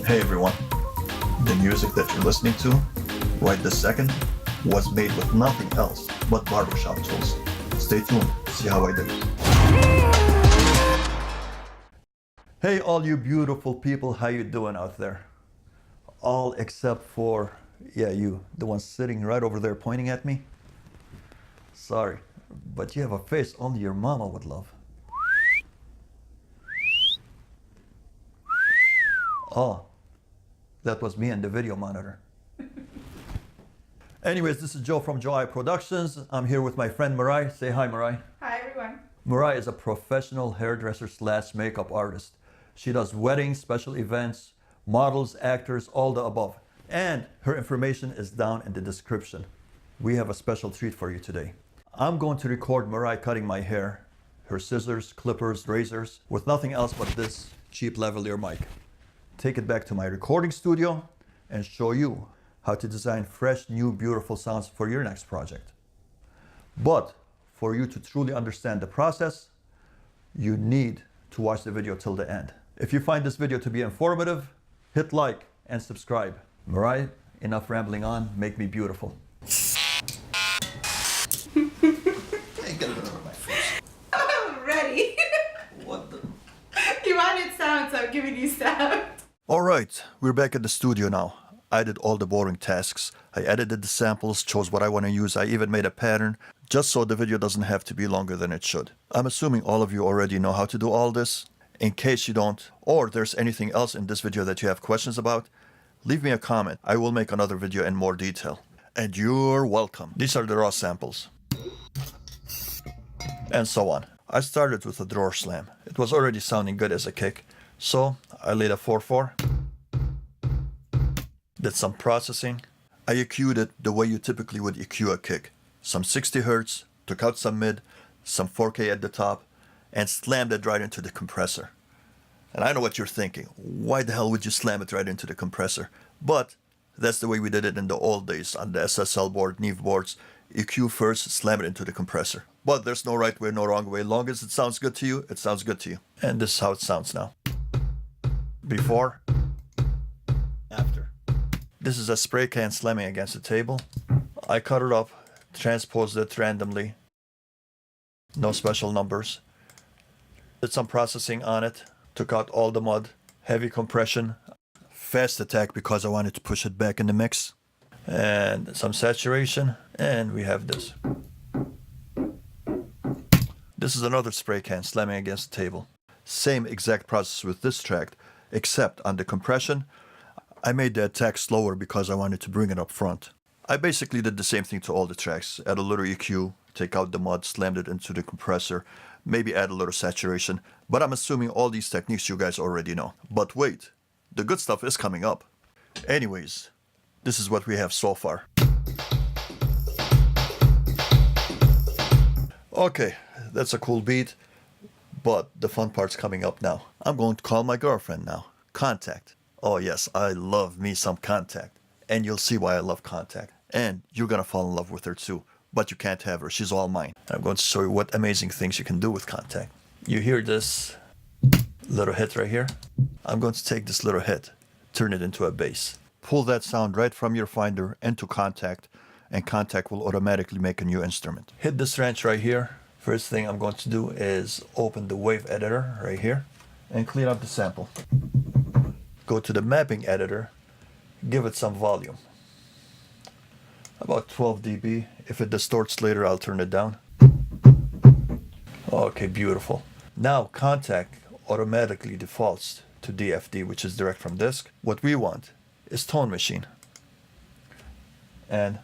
Hey everyone, the music that you're listening to right this second was made with nothing else but barbershop tools. Stay tuned, see how I do. Hey all you beautiful people, how you doing out there? All except for, yeah, you, the one sitting right over there pointing at me. Sorry, but you have a face only your mama would love. Oh, that was me in the video monitor. Anyways, this is Joe from Joe I Productions. I'm here with my friend Miray. Say hi, Miray. Hi, everyone. Miray is a professional hairdresser / makeup artist. She does weddings, special events, models, actors, all the above. And her information is down in the description. We have a special treat for you today. I'm going to record Miray cutting my hair, her scissors, clippers, razors, with nothing else but this cheap lavalier mic. Take it back to my recording studio and show you how to design fresh, new, beautiful sounds for your next project. But for you to truly understand the process, you need to watch the video till the end. If you find this video to be informative, hit like and subscribe. Miray, enough rambling on, make me beautiful. Hey, get it out of my face. I'm ready. What the? You wanted sound, so I'm giving you sound. All right, we're back at the studio now. I did all the boring tasks. I edited the samples, chose what I want to use. I even made a pattern, just so the video doesn't have to be longer than it should. I'm assuming all of you already know how to do all this. In case you don't, or there's anything else in this video that you have questions about, leave me a comment. I will make another video in more detail. And you're welcome. These are the raw samples. And so on. I started with a drawer slam. It was already sounding good as a kick. So I laid a 4/4, did some processing. I EQ'd it the way you typically would EQ a kick. Some 60 Hertz, took out some mid, some 4K at the top, and slammed it right into the compressor. And I know what you're thinking, why the hell would you slam it right into the compressor? But that's the way we did it in the old days on the SSL board, Neve boards. EQ first, slam it into the compressor. But there's no right way, no wrong way. Long as it sounds good to you, it sounds good to you. And this is how it sounds now. Before, after. This is a spray can slamming against the table. I cut it up, transposed it randomly. No special numbers. Did some processing on it, took out all the mud, heavy compression, fast attack because I wanted to push it back in the mix, and some saturation, and we have this. This is another spray can slamming against the table. Same exact process with this track, except on the compression, I made the attack slower because I wanted to bring it up front. I basically did the same thing to all the tracks. Add a little EQ, take out the mud, slammed it into the compressor, maybe add a little saturation, but I'm assuming all these techniques you guys already know. But wait, the good stuff is coming up. Anyways, this is what we have so far. Okay, that's a cool beat, but the fun part's coming up now. I'm going to call my girlfriend now. Kontakt. Oh yes, I love me some Kontakt. And you'll see why I love Kontakt. And you're gonna fall in love with her too. But you can't have her, she's all mine. And I'm going to show you what amazing things you can do with Kontakt. You hear this little hit right here? I'm going to take this little hit, turn it into a bass. Pull that sound right from your finder into Kontakt, and Kontakt will automatically make a new instrument. Hit this wrench right here. First thing I'm going to do is open the wave editor right here and clean up the sample. Go to the mapping editor, give it some volume. About 12 dB. If it distorts later, I'll turn it down. Okay, beautiful. Now Kontakt automatically defaults to DFD, which is direct from disk. What we want is tone machine. And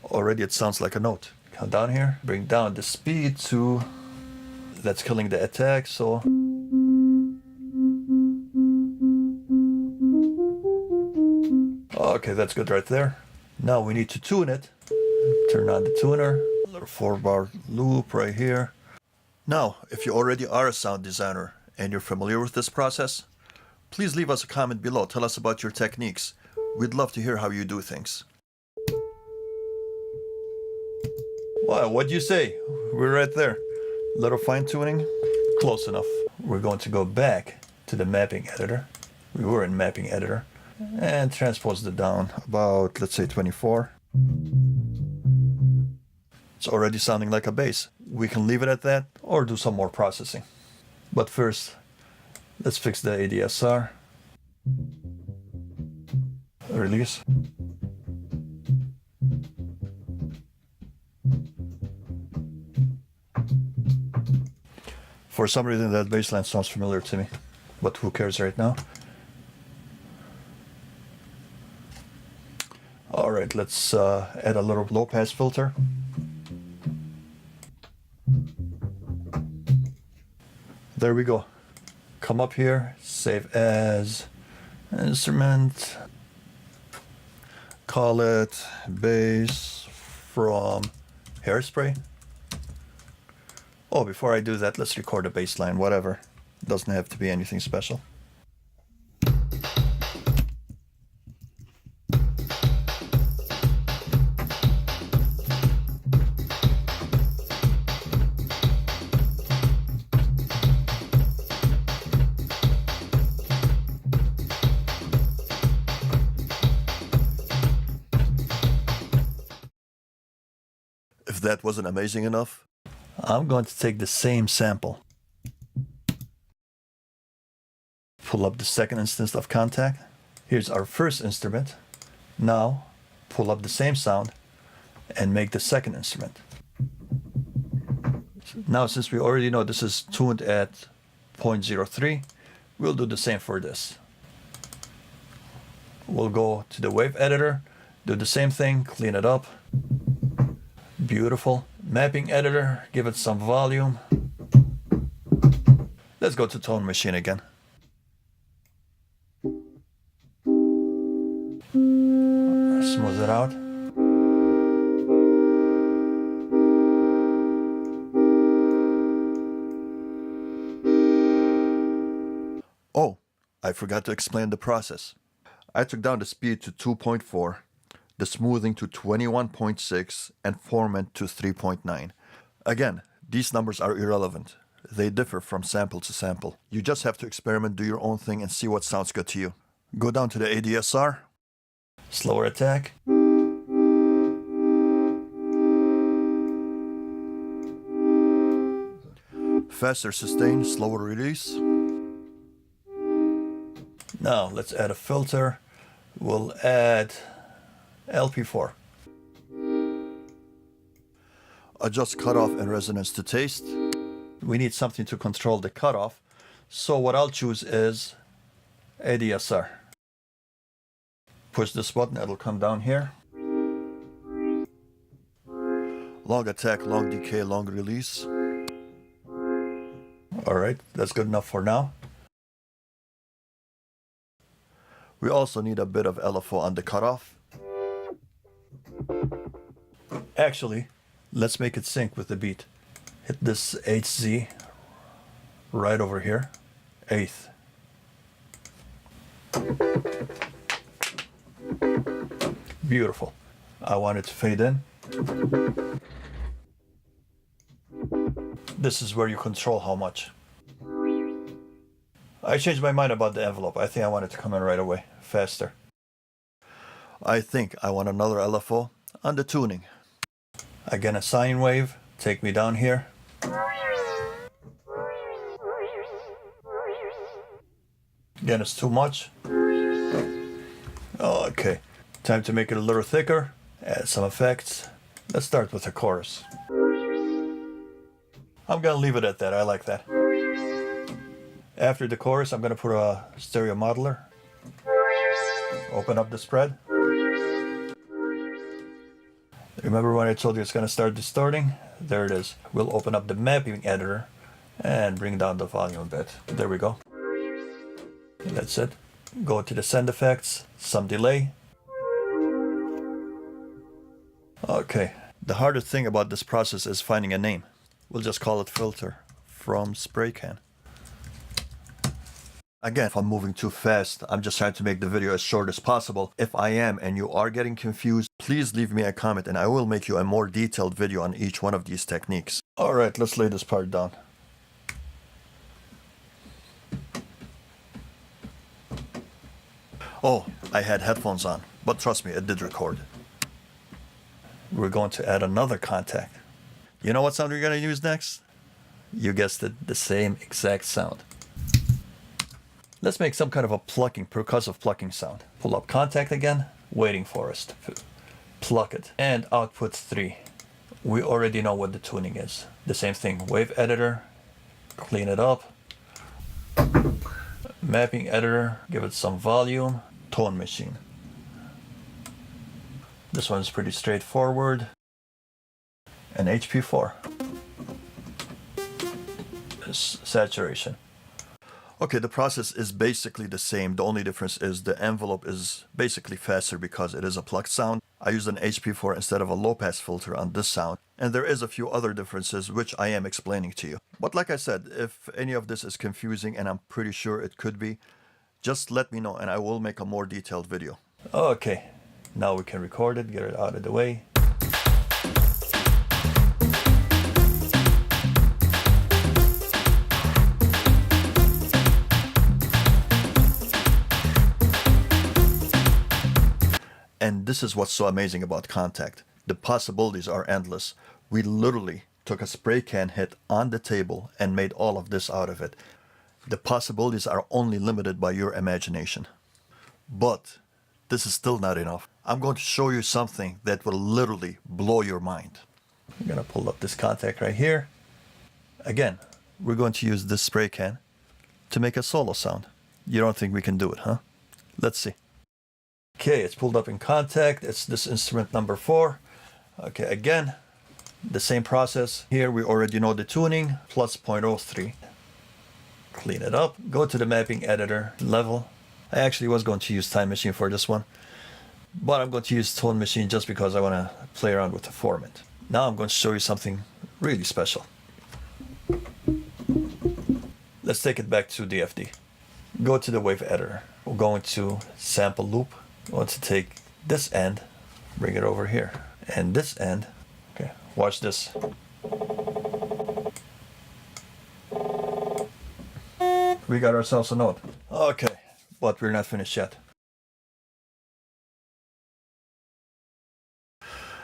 already it sounds like a note. Come down here, bring down the speed to, that's killing the attack, so. Okay, that's good right there. Now we need to tune it. Turn on the tuner. A little 4-bar loop right here. Now, if you already are a sound designer and you're familiar with this process, please leave us a comment below. Tell us about your techniques. We'd love to hear how you do things. Wow, what'd you say? We're right there. Little fine tuning. Close enough. We're going to go back to the mapping editor. We were in mapping editor. And transpose it down about, let's say, 24. It's already sounding like a bass. We can leave it at that or do some more processing. But first, let's fix the ADSR. Release. For some reason that bass line sounds familiar to me, but who cares right now? All right, let's add a little low pass filter. There we go. Come up here, save as instrument, call it bass from Hairspray. Oh, before I do that, let's record a bass line, whatever. Doesn't have to be anything special. If that wasn't amazing enough, I'm going to take the same sample, pull up the second instance of Kontakt. Here's our first instrument. Now, pull up the same sound and make the second instrument. Now, since we already know this is tuned at 0.03, we'll do the same for this. We'll go to the wave editor, do the same thing, clean it up. Beautiful. Mapping editor, give it some volume. Let's go to tone machine again. Smooth it out. Oh, I forgot to explain the process. I took down the speed to 2.4. the smoothing to 21.6, and formant to 3.9. Again, these numbers are irrelevant. They differ from sample to sample. You just have to experiment, do your own thing, and see what sounds good to you. Go down to the ADSR, slower attack. Faster sustain, slower release. Now let's add a filter. We'll add LP4. Adjust cutoff and resonance to taste. We need something to control the cutoff, so what I'll choose is ADSR. Push this button, it'll come down here. Long attack, long decay, long release. Alright, that's good enough for now. We also need a bit of LFO on the cutoff. Actually, let's make it sync with the beat. Hit this HZ right over here, eighth. Beautiful. I want it to fade in. This is where you control how much. I changed my mind about the envelope. I think I want it to come in right away, faster. I think I want another LFO on the tuning. Again, a sine wave, take me down here. Again, it's too much. Okay, time to make it a little thicker, add some effects. Let's start with the chorus. I'm gonna leave it at that, I like that. After the chorus, I'm gonna put a stereo modeler. Open up the spread. Remember when I told you it's going to start distorting? There it is. We'll open up the mapping editor and bring down the volume a bit. There we go. That's it. Go to the send effects, some delay. Okay. The hardest thing about this process is finding a name. We'll just call it filter from spray can. Again, if I'm moving too fast, I'm just trying to make the video as short as possible. If I am and you are getting confused, please leave me a comment and I will make you a more detailed video on each one of these techniques. Alright, let's lay this part down. Oh, I had headphones on, but trust me, it did record. We're going to add another Kontakt. You know what sound we're going to use next? You guessed it, the same exact sound. Let's make some kind of a plucking, percussive plucking sound. Pull up Kontakt again, waiting for us to pluck it. And output 3. We already know what the tuning is. The same thing, wave editor, clean it up. Mapping editor, give it some volume. Tone machine. This one's pretty straightforward. And HP4. Saturation. Okay, the process is basically the same. The only difference is the envelope is basically faster because it is a plucked sound. I used an HP4 instead of a low-pass filter on this sound. And there is a few other differences which I am explaining to you. But like I said, if any of this is confusing, and I'm pretty sure it could be, just let me know and I will make a more detailed video. Okay, now we can record it, get it out of the way. And this is what's so amazing about Kontakt. The possibilities are endless. We literally took a spray can hit on the table and made all of this out of it. The possibilities are only limited by your imagination. But this is still not enough. I'm going to show you something that will literally blow your mind. I'm going to pull up this Kontakt right here. Again, we're going to use this spray can to make a solo sound. You don't think we can do it, huh? Let's see. Okay, it's pulled up in Kontakt. It's this instrument number 4. Okay, again, the same process. Here we already know the tuning, plus 0.03. Clean it up. Go to the mapping editor level. I actually was going to use Time Machine for this one, but I'm going to use Tone Machine just because I want to play around with the format. Now I'm going to show you something really special. Let's take it back to DFD. Go to the wave editor. We're going to sample loop. I want to take this end, bring it over here, and this end. Okay, watch this. We got ourselves a note. Okay, but we're not finished yet.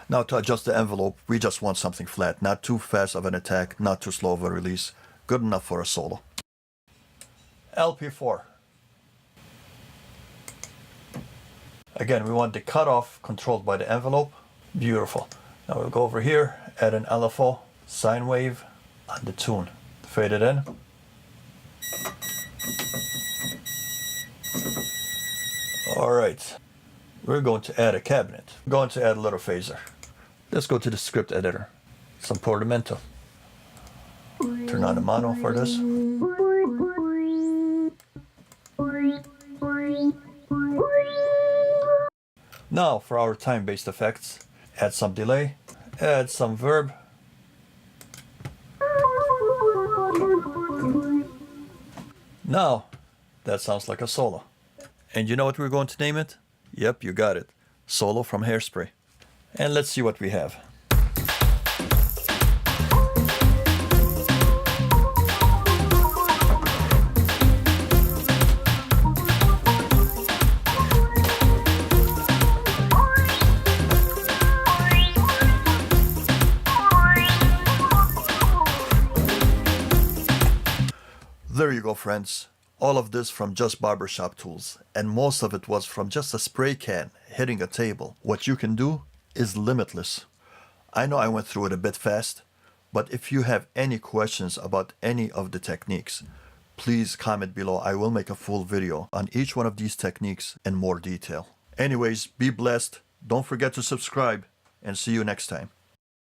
Now to adjust the envelope, we just want something flat, not too fast of an attack, not too slow of a release. Good enough for a solo. LP4. Again, we want the cutoff controlled by the envelope. Beautiful. Now we'll go over here, add an LFO, sine wave on the tune. Fade it in. Alright, we're going to add a cabinet. We're going to add a little phaser. Let's go to the script editor. Some portamento. Turn on the mono for this. Now for our time-based effects, add some delay, add some verb. Now, that sounds like a solo. And you know what we're going to name it? Yep, you got it. Solo from Hairspray. And let's see what we have. There you go, friends. All of this from just barbershop tools, and most of it was from just a spray can hitting a table. What you can do is limitless. I know I went through it a bit fast, but if you have any questions about any of the techniques, please comment below. I will make a full video on each one of these techniques in more detail. Anyways, be blessed. Don't forget to subscribe, and see you next time.